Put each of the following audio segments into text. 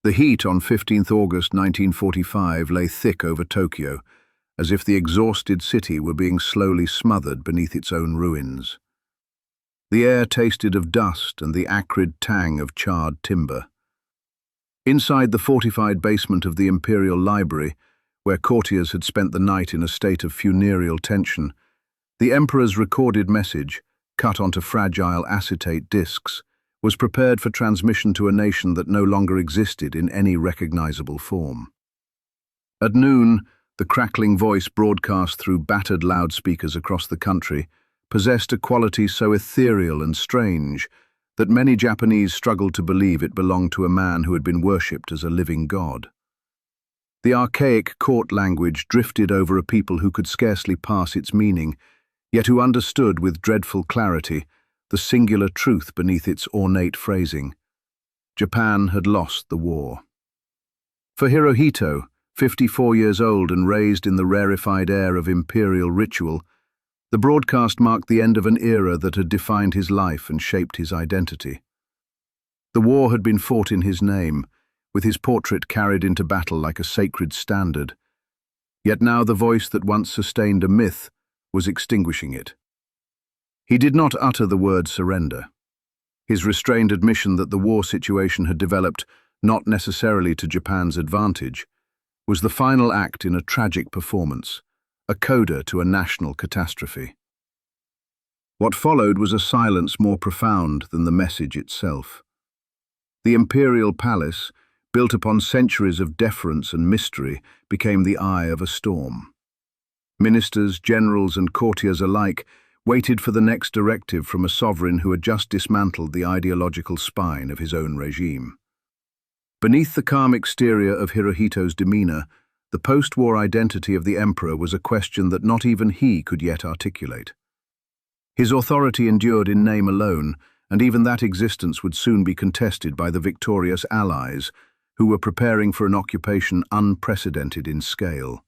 The heat on 15th August 1945 lay thick over Tokyo, as if the exhausted city were being slowly smothered beneath its own ruins. The air tasted of dust and the acrid tang of charred timber. Inside the fortified basement of the Imperial Library, where courtiers had spent the night in a state of funereal tension, the Emperor's recorded message, cut onto fragile acetate discs, was prepared for transmission to a nation that no longer existed in any recognizable form. At noon, the crackling voice broadcast through battered loudspeakers across the country possessed a quality so ethereal and strange that many Japanese struggled to believe it belonged to a man who had been worshipped as a living god. The archaic court language drifted over a people who could scarcely pass its meaning, yet who understood with dreadful clarity the singular truth beneath its ornate phrasing. Japan had lost the war. For Hirohito, 54 years old and raised in the rarefied air of imperial ritual, the broadcast marked the end of an era that had defined his life and shaped his identity. The war had been fought in his name, with his portrait carried into battle like a sacred standard. Yet now the voice that once sustained a myth was extinguishing it. He did not utter the word surrender. His restrained admission that the war situation had developed not necessarily to Japan's advantage was the final act in a tragic performance, a coda to a national catastrophe. What followed was a silence more profound than the message itself. The imperial palace, built upon centuries of deference and mystery, became the eye of a storm. Ministers, generals, and courtiers alike waited for the next directive from a sovereign who had just dismantled the ideological spine of his own regime. Beneath the calm exterior of Hirohito's demeanor, the post-war identity of the emperor was a question that not even he could yet articulate. His authority endured in name alone, and even that existence would soon be contested by the victorious allies, who were preparing for an occupation unprecedented in scale.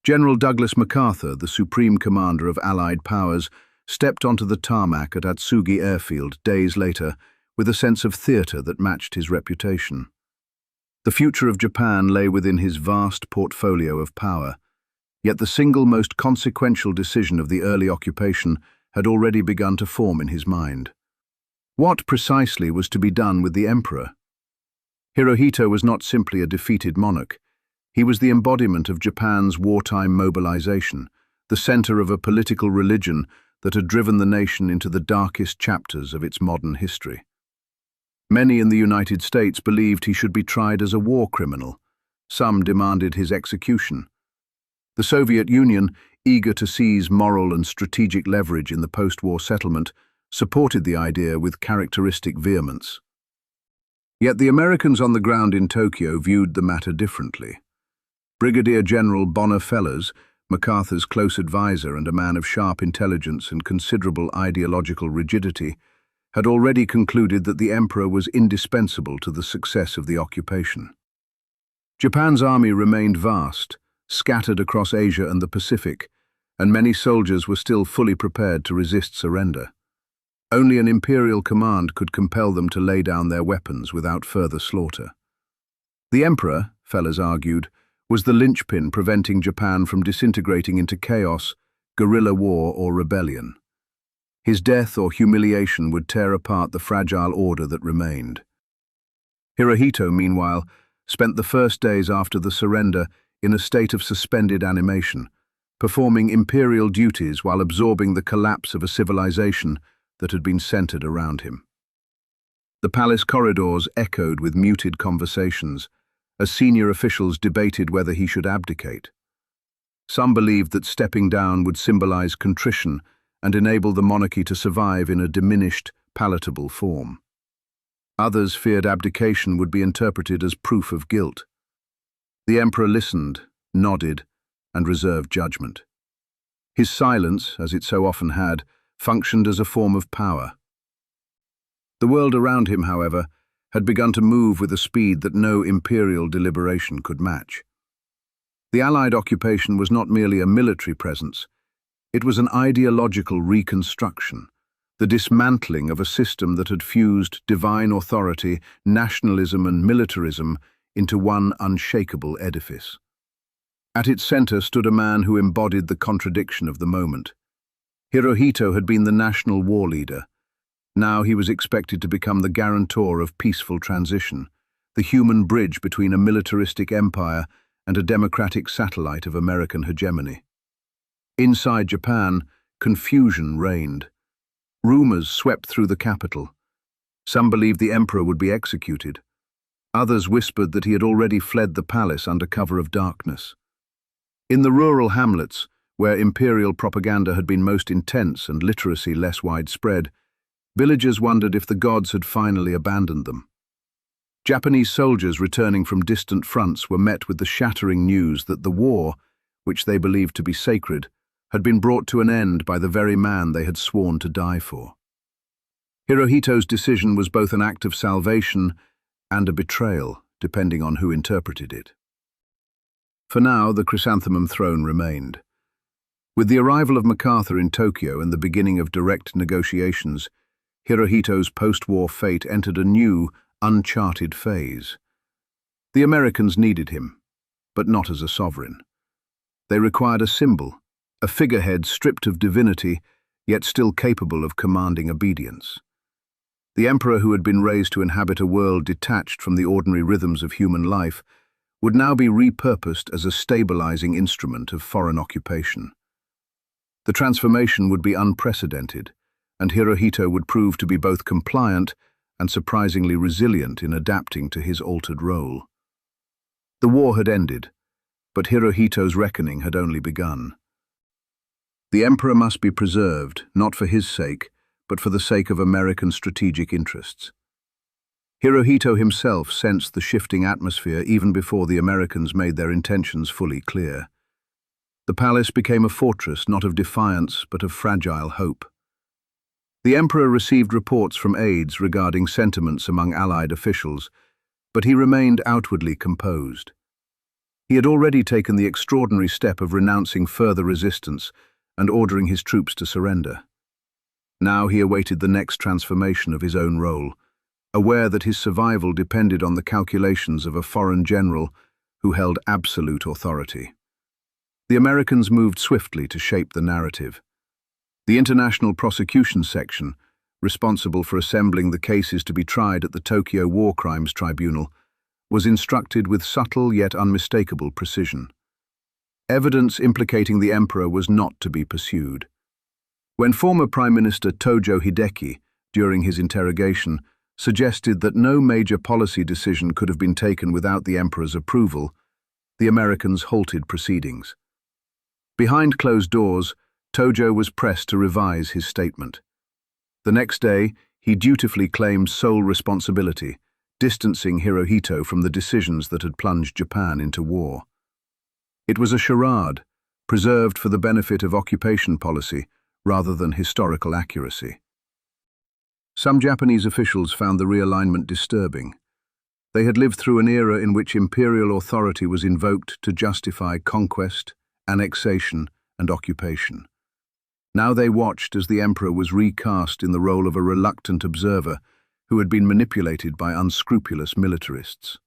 General Douglas MacArthur, the supreme commander of Allied powers, stepped onto the tarmac at Atsugi airfield days later with a sense of theatre that matched his reputation. The future of Japan lay within his vast portfolio of power, yet the single most consequential decision of the early occupation had already begun to form in his mind. What precisely was to be done with the emperor? Hirohito was not simply a defeated monarch. He was the embodiment of Japan's wartime mobilization, the center of a political religion that had driven the nation into the darkest chapters of its modern history. Many in the United States believed he should be tried as a war criminal. Some demanded his execution. The Soviet Union, eager to seize moral and strategic leverage in the post-war settlement, supported the idea with characteristic vehemence. Yet the Americans on the ground in Tokyo viewed the matter differently. Brigadier General Bonner Fellers, MacArthur's close advisor and a man of sharp intelligence and considerable ideological rigidity, had already concluded that the emperor was indispensable to the success of the occupation. Japan's army remained vast, scattered across Asia and the Pacific, and many soldiers were still fully prepared to resist surrender. Only an imperial command could compel them to lay down their weapons without further slaughter. The emperor, Fellers argued, was the linchpin preventing Japan from disintegrating into chaos, guerrilla war, or rebellion. His death or humiliation would tear apart the fragile order that remained. Hirohito, meanwhile, spent the first days after the surrender in a state of suspended animation, performing imperial duties while absorbing the collapse of a civilization that had been centered around him. The palace corridors echoed with muted conversations, as senior officials debated whether he should abdicate. Some believed that stepping down would symbolize contrition and enable the monarchy to survive in a diminished, palatable form. Others feared abdication would be interpreted as proof of guilt. The emperor listened, nodded, and reserved judgment. His silence, as it so often had, functioned as a form of power. The world around him, however, had begun to move with a speed that no imperial deliberation could match. The Allied occupation was not merely a military presence, it was an ideological reconstruction, the dismantling of a system that had fused divine authority, nationalism and militarism into one unshakable edifice. At its center stood a man who embodied the contradiction of the moment. Hirohito had been the national war leader. Now he was expected to become the guarantor of peaceful transition, the human bridge between a militaristic empire and a democratic satellite of American hegemony. Inside Japan, confusion reigned. Rumors swept through the capital. Some believed the emperor would be executed. Others whispered that he had already fled the palace under cover of darkness. In the rural hamlets, where imperial propaganda had been most intense and literacy less widespread, villagers wondered if the gods had finally abandoned them. Japanese soldiers returning from distant fronts were met with the shattering news that the war, which they believed to be sacred, had been brought to an end by the very man they had sworn to die for. Hirohito's decision was both an act of salvation and a betrayal, depending on who interpreted it. For now, the chrysanthemum throne remained. With the arrival of MacArthur in Tokyo and the beginning of direct negotiations, Hirohito's post-war fate entered a new, uncharted phase. The Americans needed him, but not as a sovereign. They required a symbol, a figurehead stripped of divinity, yet still capable of commanding obedience. The emperor, who had been raised to inhabit a world detached from the ordinary rhythms of human life, would now be repurposed as a stabilizing instrument of foreign occupation. The transformation would be unprecedented, and Hirohito would prove to be both compliant and surprisingly resilient in adapting to his altered role. The war had ended, but Hirohito's reckoning had only begun. The emperor must be preserved, not for his sake, but for the sake of American strategic interests. Hirohito himself sensed the shifting atmosphere even before the Americans made their intentions fully clear. The palace became a fortress not of defiance but of fragile hope. The emperor received reports from aides regarding sentiments among Allied officials, but he remained outwardly composed. He had already taken the extraordinary step of renouncing further resistance and ordering his troops to surrender. Now he awaited the next transformation of his own role, aware that his survival depended on the calculations of a foreign general who held absolute authority. The Americans moved swiftly to shape the narrative. The International Prosecution Section, responsible for assembling the cases to be tried at the Tokyo War Crimes Tribunal, was instructed with subtle yet unmistakable precision. Evidence implicating the emperor was not to be pursued. When former Prime Minister Tojo Hideki, during his interrogation, suggested that no major policy decision could have been taken without the emperor's approval, the Americans halted proceedings. Behind closed doors, Tojo was pressed to revise his statement. The next day, he dutifully claimed sole responsibility, distancing Hirohito from the decisions that had plunged Japan into war. It was a charade, preserved for the benefit of occupation policy rather than historical accuracy. Some Japanese officials found the realignment disturbing. They had lived through an era in which imperial authority was invoked to justify conquest, annexation, and occupation. Now they watched as the emperor was recast in the role of a reluctant observer who had been manipulated by unscrupulous militarists.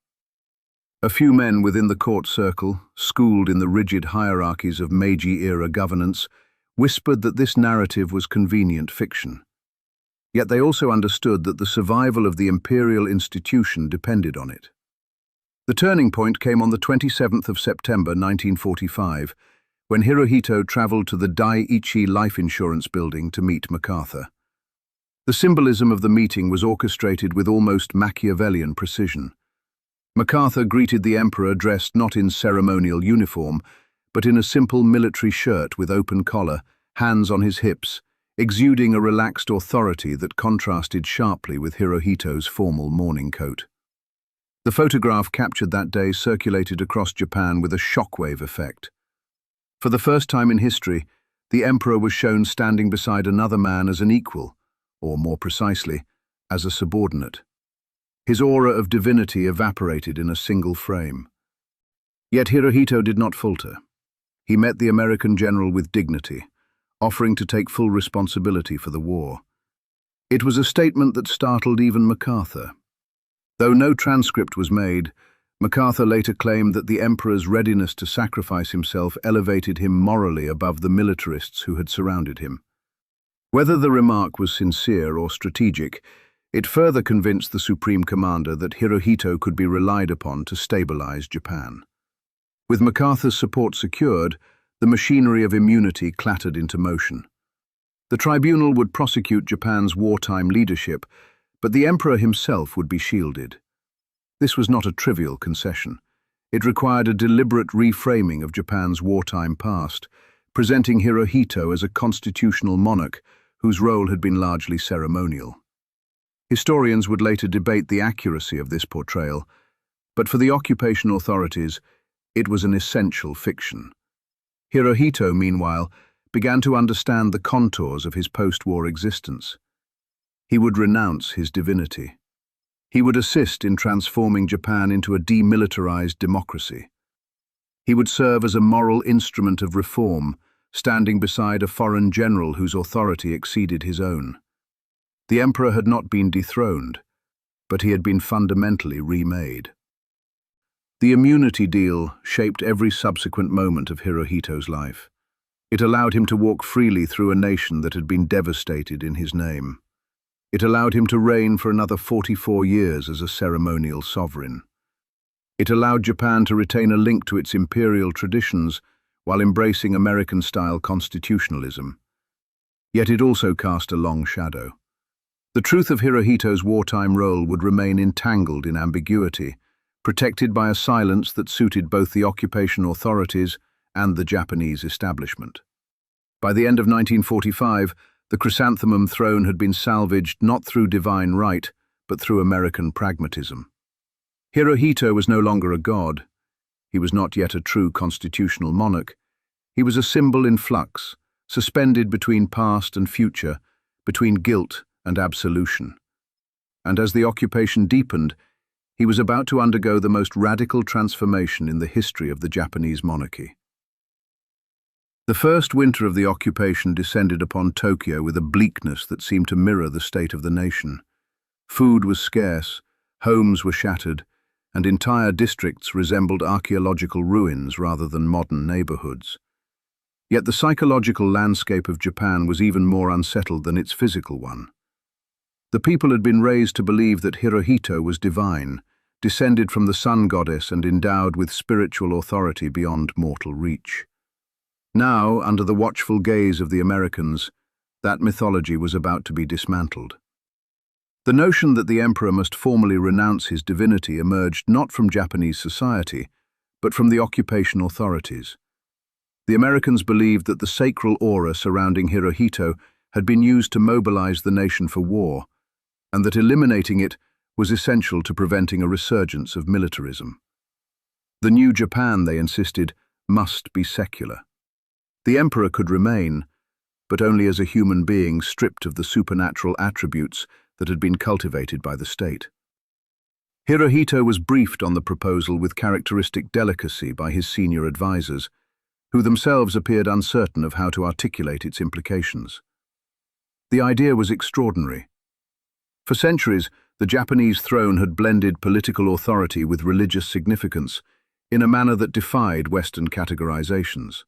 A few men within the court circle, schooled in the rigid hierarchies of Meiji-era governance, whispered that this narrative was convenient fiction. Yet they also understood that the survival of the imperial institution depended on it. The turning point came on the 27th of September 1945, when Hirohito traveled to the Dai-ichi life insurance building to meet MacArthur. The symbolism of the meeting was orchestrated with almost Machiavellian precision. MacArthur greeted the emperor dressed not in ceremonial uniform, but in a simple military shirt with open collar, hands on his hips, exuding a relaxed authority that contrasted sharply with Hirohito's formal morning coat. The photograph captured that day circulated across Japan with a shockwave effect. For the first time in history, the emperor was shown standing beside another man as an equal, or more precisely, as a subordinate. His aura of divinity evaporated in a single frame. Yet Hirohito did not falter. He met the American general with dignity, offering to take full responsibility for the war. It was a statement that startled even MacArthur. Though no transcript was made, MacArthur later claimed that the emperor's readiness to sacrifice himself elevated him morally above the militarists who had surrounded him. Whether the remark was sincere or strategic, it further convinced the supreme commander that Hirohito could be relied upon to stabilize Japan. With MacArthur's support secured, the machinery of immunity clattered into motion. The tribunal would prosecute Japan's wartime leadership, but the emperor himself would be shielded. This was not a trivial concession. It required a deliberate reframing of Japan's wartime past, presenting Hirohito as a constitutional monarch whose role had been largely ceremonial. Historians would later debate the accuracy of this portrayal, but for the occupation authorities, it was an essential fiction. Hirohito, meanwhile, began to understand the contours of his post-war existence. He would renounce his divinity. He would assist in transforming Japan into a demilitarized democracy. He would serve as a moral instrument of reform, standing beside a foreign general whose authority exceeded his own. The emperor had not been dethroned, but he had been fundamentally remade. The immunity deal shaped every subsequent moment of Hirohito's life. It allowed him to walk freely through a nation that had been devastated in his name. It allowed him to reign for another 44 years as a ceremonial sovereign. It allowed Japan to retain a link to its imperial traditions while embracing American-style constitutionalism. Yet it also cast a long shadow. The truth of Hirohito's wartime role would remain entangled in ambiguity, protected by a silence that suited both the occupation authorities and the Japanese establishment. By the end of 1945, the chrysanthemum throne had been salvaged not through divine right, but through American pragmatism. Hirohito was no longer a god. He was not yet a true constitutional monarch. He was a symbol in flux, suspended between past and future, between guilt and absolution. And as the occupation deepened, he was about to undergo the most radical transformation in the history of the Japanese monarchy. The first winter of the occupation descended upon Tokyo with a bleakness that seemed to mirror the state of the nation. Food was scarce, homes were shattered, and entire districts resembled archaeological ruins rather than modern neighborhoods. Yet the psychological landscape of Japan was even more unsettled than its physical one. The people had been raised to believe that Hirohito was divine, descended from the sun goddess and endowed with spiritual authority beyond mortal reach. Now, under the watchful gaze of the Americans, that mythology was about to be dismantled. The notion that the emperor must formally renounce his divinity emerged not from Japanese society, but from the occupation authorities. The Americans believed that the sacral aura surrounding Hirohito had been used to mobilize the nation for war, and that eliminating it was essential to preventing a resurgence of militarism. The new Japan, they insisted, must be secular. The emperor could remain, but only as a human being stripped of the supernatural attributes that had been cultivated by the state. Hirohito was briefed on the proposal with characteristic delicacy by his senior advisors, who themselves appeared uncertain of how to articulate its implications. The idea was extraordinary. For centuries, the Japanese throne had blended political authority with religious significance in a manner that defied Western categorizations.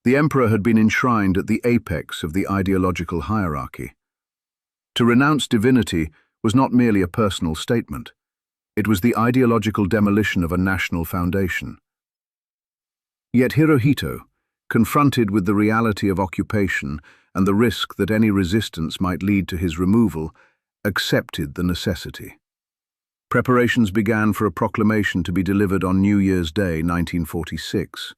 The emperor had been enshrined at the apex of the ideological hierarchy. To renounce divinity was not merely a personal statement. It was the ideological demolition of a national foundation. Yet Hirohito, confronted with the reality of occupation and the risk that any resistance might lead to his removal, accepted the necessity. Preparations began for a proclamation to be delivered on New Year's Day, 1946.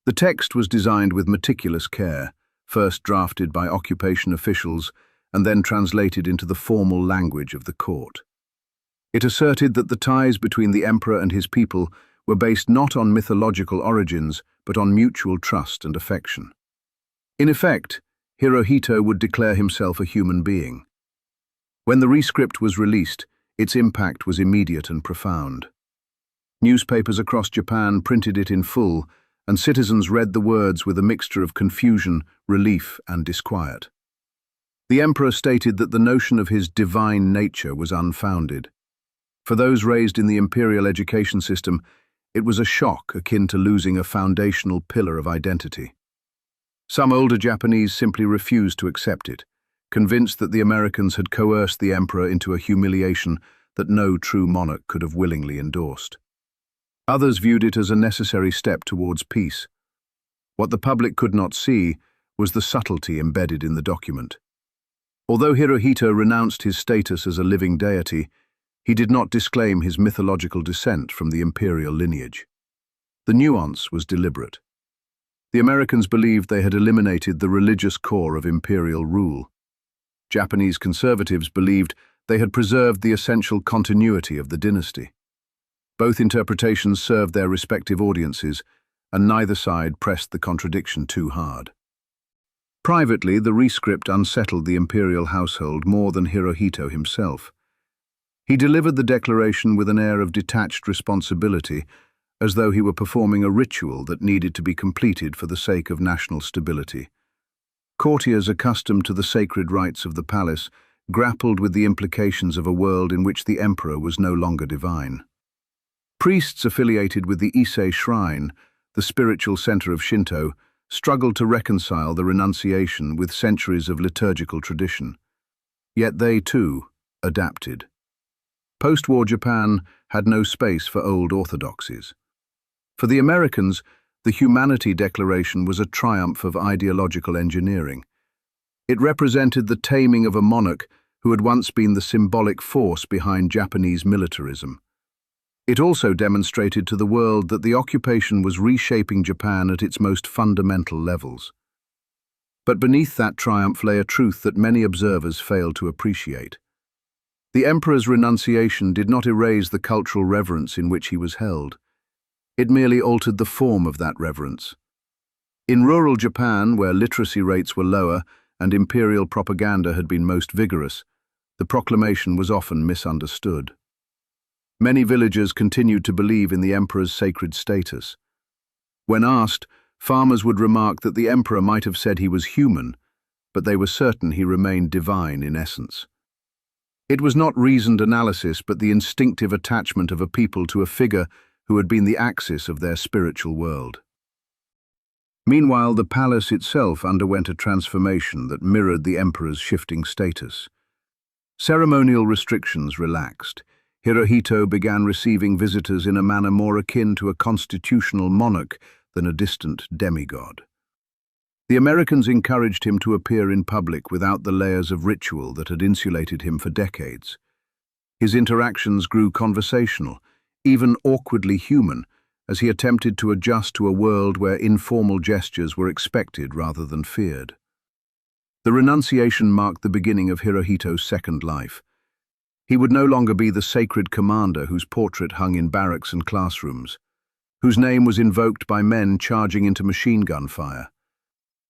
The text was designed with meticulous care, first drafted by occupation officials and then translated into the formal language of the court. It asserted that the ties between the emperor and his people were based not on mythological origins, but on mutual trust and affection. In effect, Hirohito would declare himself a human being. When the rescript was released, its impact was immediate and profound. Newspapers across Japan printed it in full, and citizens read the words with a mixture of confusion, relief, and disquiet. The emperor stated that the notion of his divine nature was unfounded. For those raised in the imperial education system, it was a shock akin to losing a foundational pillar of identity. Some older Japanese simply refused to accept it, convinced that the Americans had coerced the emperor into a humiliation that no true monarch could have willingly endorsed. Others viewed it as a necessary step towards peace. What the public could not see was the subtlety embedded in the document. Although Hirohito renounced his status as a living deity, he did not disclaim his mythological descent from the imperial lineage. The nuance was deliberate. The Americans believed they had eliminated the religious core of imperial rule. Japanese conservatives believed they had preserved the essential continuity of the dynasty. Both interpretations served their respective audiences, and neither side pressed the contradiction too hard. Privately, the rescript unsettled the imperial household more than Hirohito himself. He delivered the declaration with an air of detached responsibility, as though he were performing a ritual that needed to be completed for the sake of national stability. Courtiers accustomed to the sacred rites of the palace grappled with the implications of a world in which the emperor was no longer divine. Priests affiliated with the Ise shrine, the spiritual center of Shinto, struggled to reconcile the renunciation with centuries of liturgical tradition. Yet they, too, adapted. Post-war Japan had no space for old orthodoxies. For the Americans, the Humanity Declaration was a triumph of ideological engineering. It represented the taming of a monarch who had once been the symbolic force behind Japanese militarism. It also demonstrated to the world that the occupation was reshaping Japan at its most fundamental levels. But beneath that triumph lay a truth that many observers failed to appreciate. The emperor's renunciation did not erase the cultural reverence in which he was held. It merely altered the form of that reverence. In rural Japan, where literacy rates were lower and imperial propaganda had been most vigorous, the proclamation was often misunderstood. Many villagers continued to believe in the emperor's sacred status. When asked, farmers would remark that the emperor might have said he was human, but they were certain he remained divine in essence. It was not reasoned analysis, but the instinctive attachment of a people to a figure who had been the axis of their spiritual world. Meanwhile, the palace itself underwent a transformation that mirrored the emperor's shifting status. Ceremonial restrictions relaxed. Hirohito began receiving visitors in a manner more akin to a constitutional monarch than a distant demigod. The Americans encouraged him to appear in public without the layers of ritual that had insulated him for decades. His interactions grew conversational, even awkwardly human, as he attempted to adjust to a world where informal gestures were expected rather than feared. The renunciation marked the beginning of Hirohito's second life. He would no longer be the sacred commander whose portrait hung in barracks and classrooms, whose name was invoked by men charging into machine gun fire.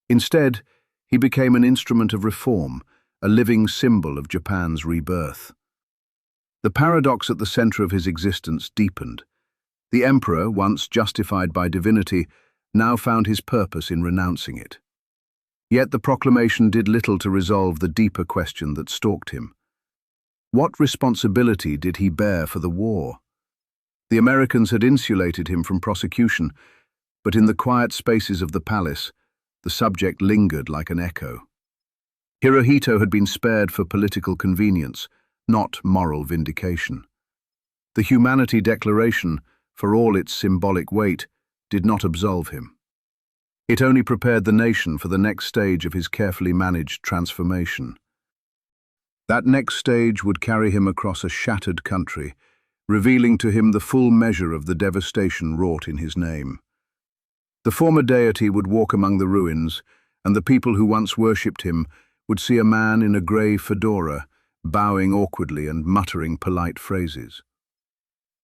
Instead, he became an instrument of reform, a living symbol of Japan's rebirth. The paradox at the center of his existence deepened. The emperor, once justified by divinity, now found his purpose in renouncing it. Yet the proclamation did little to resolve the deeper question that stalked him. What responsibility did he bear for the war? The Americans had insulated him from prosecution, but in the quiet spaces of the palace, the subject lingered like an echo. Hirohito had been spared for political convenience, not moral vindication. The Humanity Declaration, for all its symbolic weight, did not absolve him. It only prepared the nation for the next stage of his carefully managed transformation. That next stage would carry him across a shattered country, revealing to him the full measure of the devastation wrought in his name. The former deity would walk among the ruins, and the people who once worshipped him would see a man in a grey fedora, bowing awkwardly and muttering polite phrases.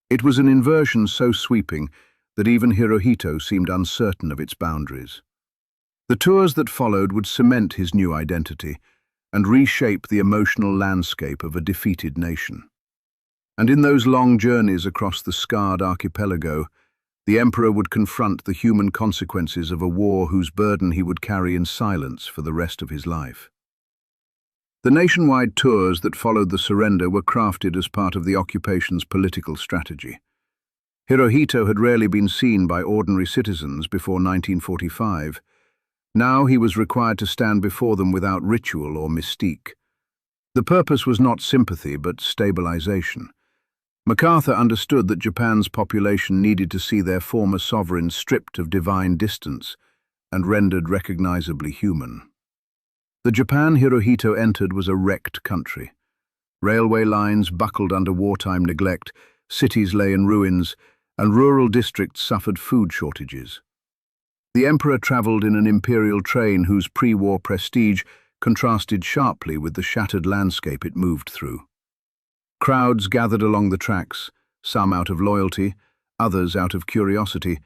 It was an inversion so sweeping that even Hirohito seemed uncertain of its boundaries. The tours that followed would cement his new identity and reshape the emotional landscape of a defeated nation. And in those long journeys across the scarred archipelago, the emperor would confront the human consequences of a war whose burden he would carry in silence for the rest of his life. The nationwide tours that followed the surrender were crafted as part of the occupation's political strategy. Hirohito had rarely been seen by ordinary citizens before 1945. Now he was required to stand before them without ritual or mystique. The purpose was not sympathy, but stabilization. MacArthur understood that Japan's population needed to see their former sovereign stripped of divine distance and rendered recognizably human. The Japan Hirohito entered was a wrecked country. Railway lines buckled under wartime neglect, cities lay in ruins, and rural districts suffered food shortages. The emperor traveled in an imperial train whose pre-war prestige contrasted sharply with the shattered landscape it moved through. Crowds gathered along the tracks, some out of loyalty, others out of curiosity,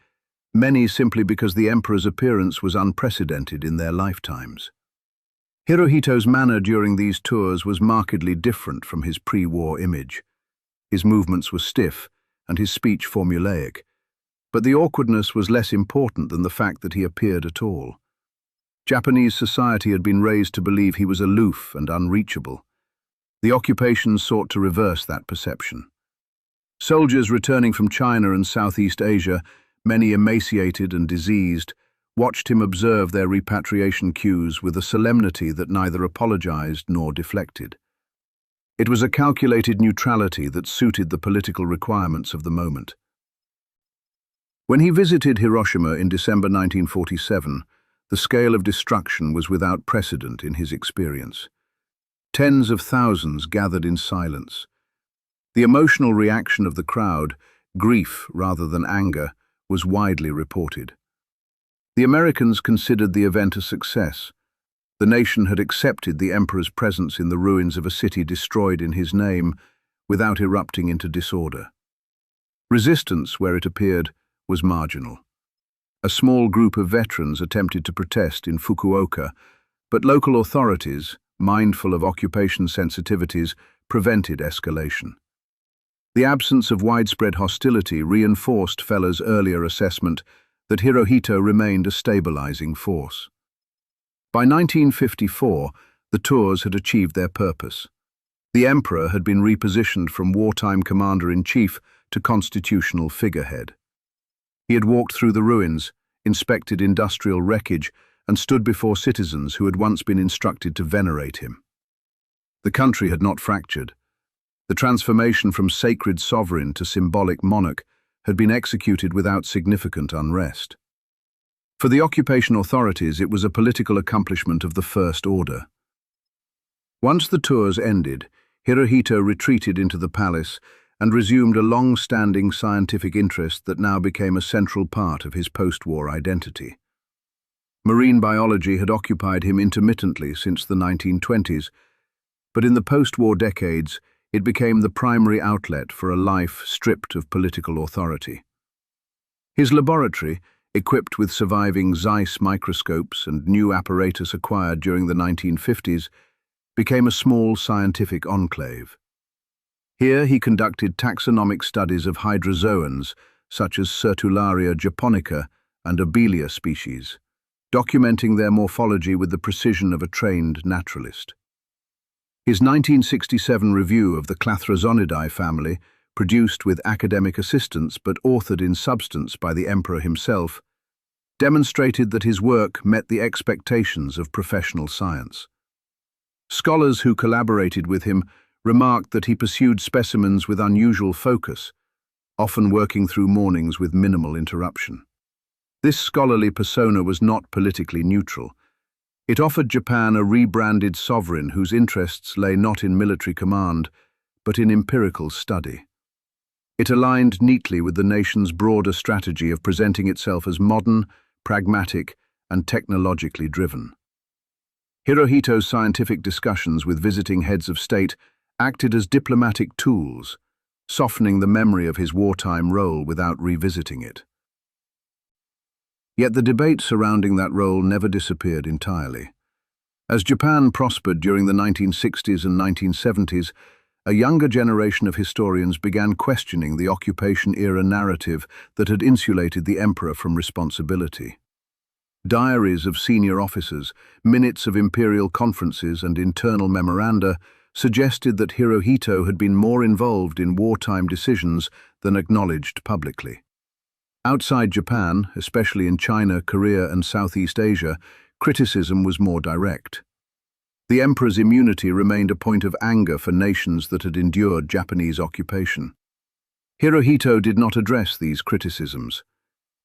many simply because the emperor's appearance was unprecedented in their lifetimes. Hirohito's manner during these tours was markedly different from his pre-war image. His movements were stiff, and his speech formulaic, but the awkwardness was less important than the fact that he appeared at all. Japanese society had been raised to believe he was aloof and unreachable. The occupation sought to reverse that perception. Soldiers returning from China and Southeast Asia, many emaciated and diseased, watched him observe their repatriation queues with a solemnity that neither apologized nor deflected. It was a calculated neutrality that suited the political requirements of the moment. When he visited Hiroshima in December 1947, the scale of destruction was without precedent in his experience. Tens of thousands gathered in silence. The emotional reaction of the crowd, grief rather than anger, was widely reported. The Americans considered the event a success. The nation had accepted the emperor's presence in the ruins of a city destroyed in his name without erupting into disorder. Resistance, where it appeared, was marginal. A small group of veterans attempted to protest in Fukuoka, but local authorities, mindful of occupation sensitivities, prevented escalation. The absence of widespread hostility reinforced Feller's earlier assessment that Hirohito remained a stabilizing force. By 1954, the tours had achieved their purpose. The emperor had been repositioned from wartime commander-in-chief to constitutional figurehead. He had walked through the ruins, inspected industrial wreckage, and stood before citizens who had once been instructed to venerate him. The country had not fractured. The transformation from sacred sovereign to symbolic monarch had been executed without significant unrest. For the occupation authorities, it was a political accomplishment of the first order. Once the tours ended, Hirohito retreated into the palace and resumed a long-standing scientific interest that now became a central part of his post-war identity. Marine biology had occupied him intermittently since the 1920s, but in the post-war decades, it became the primary outlet for a life stripped of political authority. His laboratory, equipped with surviving Zeiss microscopes and new apparatus acquired during the 1950s, became a small scientific enclave. Here he conducted taxonomic studies of hydrozoans, such as Sertularia japonica and Obelia species, documenting their morphology with the precision of a trained naturalist. His 1967 review of the Clathrosonidae family, produced with academic assistance but authored in substance by the emperor himself, demonstrated that his work met the expectations of professional science. Scholars who collaborated with him remarked that he pursued specimens with unusual focus, often working through mornings with minimal interruption. This scholarly persona was not politically neutral. It offered Japan a rebranded sovereign whose interests lay not in military command, but in empirical study. It aligned neatly with the nation's broader strategy of presenting itself as modern, pragmatic, and technologically driven. Hirohito's scientific discussions with visiting heads of state acted as diplomatic tools, softening the memory of his wartime role without revisiting it. Yet the debate surrounding that role never disappeared entirely. As Japan prospered during the 1960s and 1970s, a younger generation of historians began questioning the occupation-era narrative that had insulated the emperor from responsibility. Diaries of senior officers, minutes of imperial conferences and internal memoranda suggested that Hirohito had been more involved in wartime decisions than acknowledged publicly. Outside Japan, especially in China, Korea and Southeast Asia, criticism was more direct. The emperor's immunity remained a point of anger for nations that had endured Japanese occupation. Hirohito did not address these criticisms.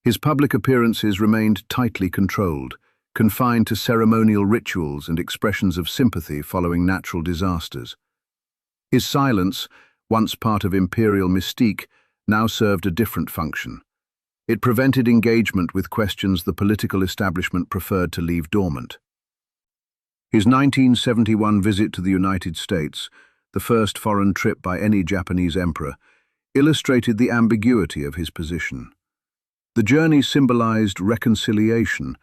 His public appearances remained tightly controlled, confined to ceremonial rituals and expressions of sympathy following natural disasters. His silence, once part of imperial mystique, now served a different function. It prevented engagement with questions the political establishment preferred to leave dormant. His 1971 visit to the United States, the first foreign trip by any Japanese emperor, illustrated the ambiguity of his position. The journey symbolized reconciliation,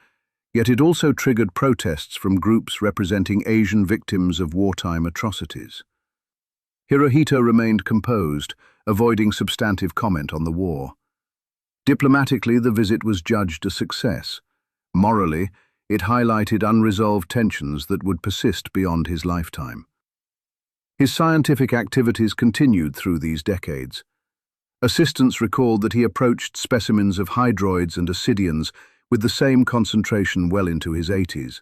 yet it also triggered protests from groups representing Asian victims of wartime atrocities. Hirohito remained composed, avoiding substantive comment on the war. Diplomatically, the visit was judged a success. Morally, it highlighted unresolved tensions that would persist beyond his lifetime. His scientific activities continued through these decades. Assistants recalled that he approached specimens of hydroids and ascidians with the same concentration well into his 80s.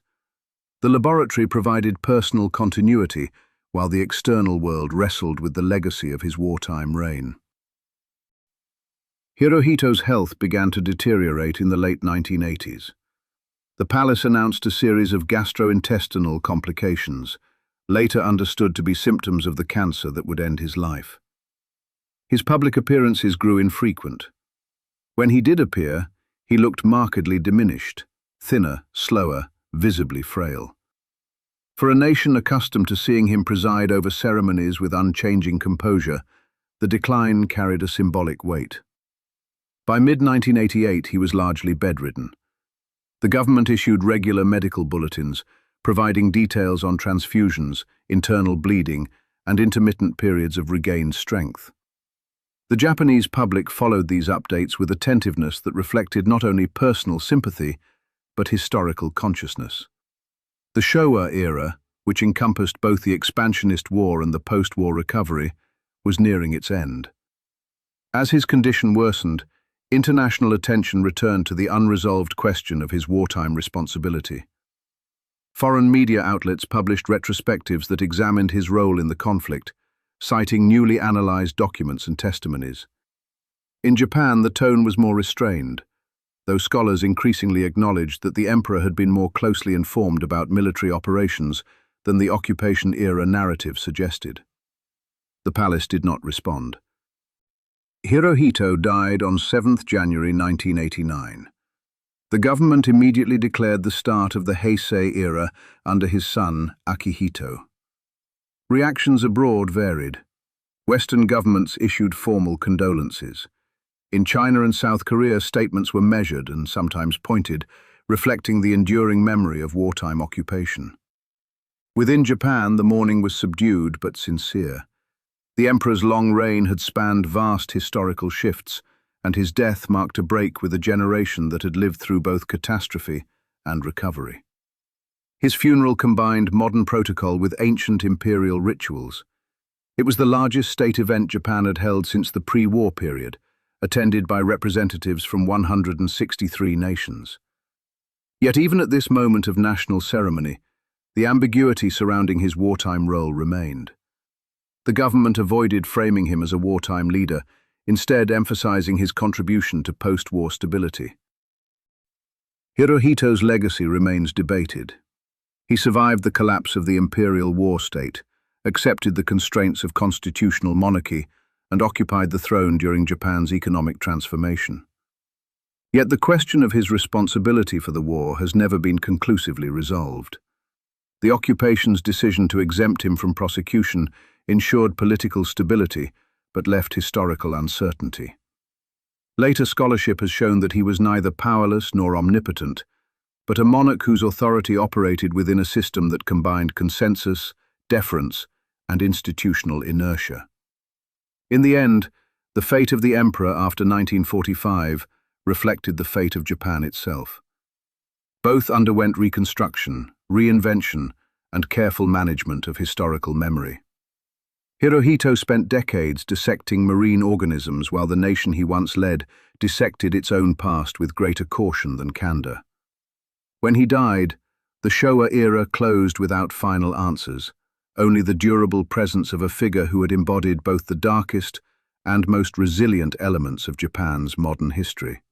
The laboratory provided personal continuity, while the external world wrestled with the legacy of his wartime reign. Hirohito's health began to deteriorate in the late 1980s. The palace announced a series of gastrointestinal complications, later understood to be symptoms of the cancer that would end his life. His public appearances grew infrequent. When he did appear, he looked markedly diminished, thinner, slower, visibly frail. For a nation accustomed to seeing him preside over ceremonies with unchanging composure, the decline carried a symbolic weight. By mid-1988, he was largely bedridden. The government issued regular medical bulletins, providing details on transfusions, internal bleeding, and intermittent periods of regained strength. The Japanese public followed these updates with attentiveness that reflected not only personal sympathy, but historical consciousness. The Showa era, which encompassed both the expansionist war and the post-war recovery, was nearing its end. As his condition worsened, international attention returned to the unresolved question of his wartime responsibility. Foreign media outlets published retrospectives that examined his role in the conflict, citing newly analyzed documents and testimonies. In Japan, the tone was more restrained, though scholars increasingly acknowledged that the emperor had been more closely informed about military operations than the occupation-era narrative suggested. The palace did not respond. Hirohito died on 7 January 1989. The government immediately declared the start of the Heisei era under his son, Akihito. Reactions abroad varied. Western governments issued formal condolences. In China and South Korea, statements were measured and sometimes pointed, reflecting the enduring memory of wartime occupation. Within Japan, the mourning was subdued but sincere. The emperor's long reign had spanned vast historical shifts, and his death marked a break with a generation that had lived through both catastrophe and recovery. His funeral combined modern protocol with ancient imperial rituals. It was the largest state event Japan had held since the pre-war period, attended by representatives from 163 nations. Yet even at this moment of national ceremony, the ambiguity surrounding his wartime role remained. The government avoided framing him as a wartime leader, instead emphasizing his contribution to post-war stability. Hirohito's legacy remains debated. He survived the collapse of the imperial war state, accepted the constraints of constitutional monarchy, and occupied the throne during Japan's economic transformation. Yet the question of his responsibility for the war has never been conclusively resolved. The occupation's decision to exempt him from prosecution ensured political stability, but left historical uncertainty. Later scholarship has shown that he was neither powerless nor omnipotent, but a monarch whose authority operated within a system that combined consensus, deference, and institutional inertia. In the end, the fate of the emperor after 1945 reflected the fate of Japan itself. Both underwent reconstruction, reinvention, and careful management of historical memory. Hirohito spent decades dissecting marine organisms while the nation he once led dissected its own past with greater caution than candor. When he died, the Showa era closed without final answers, only the durable presence of a figure who had embodied both the darkest and most resilient elements of Japan's modern history.